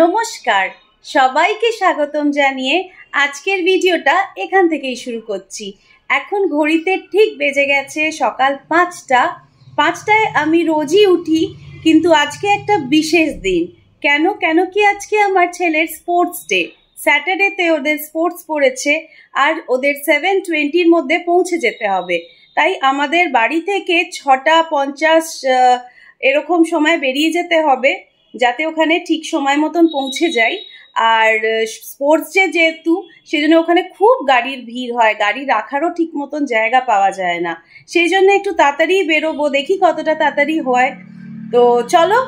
নমস্কার, সবাইকে স্বাগতম জানিয়ে আজকের ভিডিওটা এখান থেকেই শুরু করছি। এখন ঘড়িতে ঠিক বেজে গেছে সকাল 5টায়। আমি রোজই উঠি, কিন্তু আজকে একটা বিশেষ দিন। কেন কি আজকে আমার ছেলের স্পোর্টস ডে। স্যাটারডেতে ওদের স্পোর্টস পড়েছে, আর ওদের 7:20-র মধ্যে পৌঁছে যেতে হবে। তাই আমাদের বাড়ি থেকে 6:50 এরকম সময় বেরিয়ে যেতে হবে, যাতে ওখানে ঠিক সময় মতন পৌঁছে যাই। আর স্পোর্টস ডে যেহেতু, সেজন্য ওখানে খুব গাড়ির ভিড় হয়, গাড়ি রাখারও ঠিক মতন জায়গা পাওয়া যায় না। সেই জন্য একটু তাড়াতাড়ি বেরোবো, দেখি কতটা তাড়াতাড়ি হয়। তো চলো,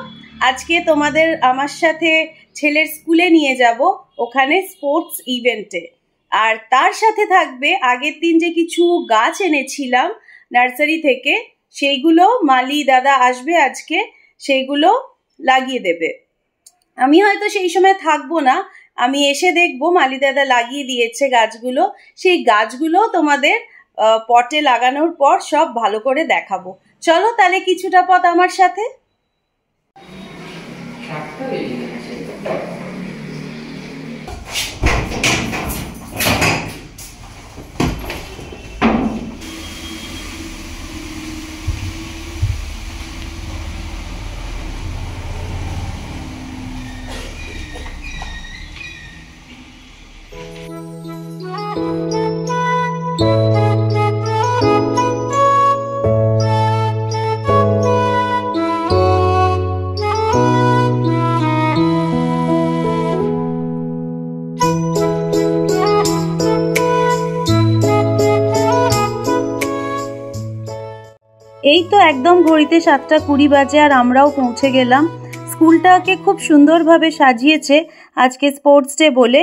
আজকে তোমাদের আমার সাথে ছেলের স্কুলে নিয়ে যাব, ওখানে স্পোর্টস ইভেন্টে। আর তার সাথে থাকবে আগের দিন যে কিছু গাছ এনেছিলাম নার্সারি থেকে, সেইগুলো মালি দাদা আসবে আজকে, সেইগুলো লাগিয়ে দেবে। আমি হয়তো সেই সময় থাকবো না, আমি এসে দেখবো মালি দাদা লাগিয়ে দিয়েছে গাছগুলো। সেই গাছগুলো তোমাদের পটে লাগানোর পর সব ভালো করে দেখাবো। চলো তাহলে কিছুটা পথ আমার সাথে। এই তো একদম ঘড়িতে 7:20 বাজে, আর আমরাও পৌঁছে গেলাম। স্কুলটাকে খুব সুন্দরভাবে সাজিয়েছে আজকে স্পোর্টস ডে বলে।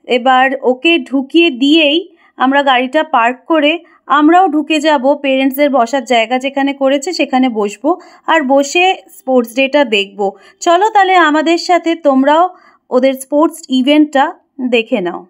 এবার ওকে ঢুকিয়ে দিয়েই আমরা গাড়িটা পার্ক করে আমরাও ঢুকে যাব পেরেন্টসদের বসার জায়গা যেখানে করেছে, সেখানে বসবো আর বসে স্পোর্টস ডেটা দেখবো। চলো তাহলে আমাদের সাথে তোমরাও ওদের স্পোর্টস ইভেন্টটা দেখে নাও।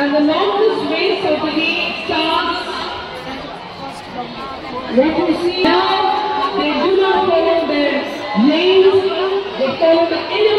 And the longest race of the day starts. Referee now, they do not follow their lanes, they follow the inner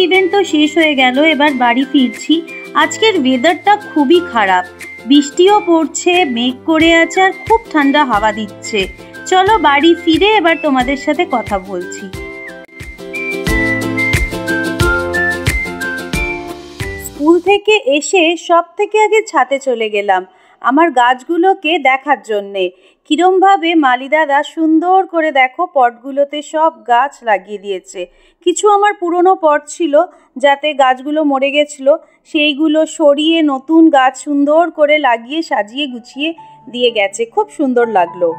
event তো শেষ হয়ে গেল, এবার বাড়ি ফিরছি। আজকের ওয়েদারটা খুবই খারাপ, বৃষ্টিও পড়ছে, মেঘ করে আছে আর খুব ঠান্ডা হাওয়া দিচ্ছে। চলো বাড়ি ফিরে এবার তোমাদের সাথে কথা বলছি। স্কুল থেকে এসে সব থেকে আগে ছাদে চলে গেলাম আমার গাছগুলোকে দেখার জন্যে। কিরমভাবে মালিদাদা সুন্দর করে দেখো পটগুলোতে সব গাছ লাগিয়ে দিয়েছে। কিছু আমার পুরনো পট ছিল যাতে গাছগুলো মরে গেছিলো, সেইগুলো সরিয়ে নতুন গাছ সুন্দর করে লাগিয়ে সাজিয়ে গুছিয়ে দিয়ে গেছে, খুব সুন্দর লাগলো।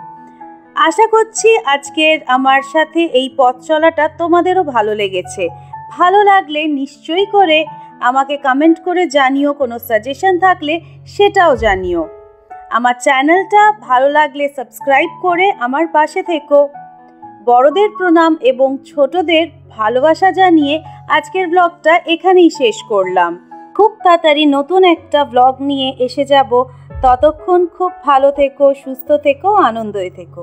আশা করছি আজকের আমার সাথে এই পথ চলাটা তোমাদেরও ভালো লেগেছে। ভালো লাগলে নিশ্চয়ই করে আমাকে কমেন্ট করে জানিও, কোনো সাজেশন থাকলে সেটাও জানিও। আমার চ্যানেলটা ভালো লাগলে সাবস্ক্রাইব করে আমার পাশে থেকো। বড়দের প্রণাম এবং ছোটদের ভালোবাসা জানিয়ে আজকের ব্লগটা এখানেই শেষ করলাম। খুব তাড়াতাড়ি নতুন একটা ব্লগ নিয়ে এসে যাব। ততক্ষণ খুব ভালো থেকো, সুস্থ থেকো, আনন্দে থেকো।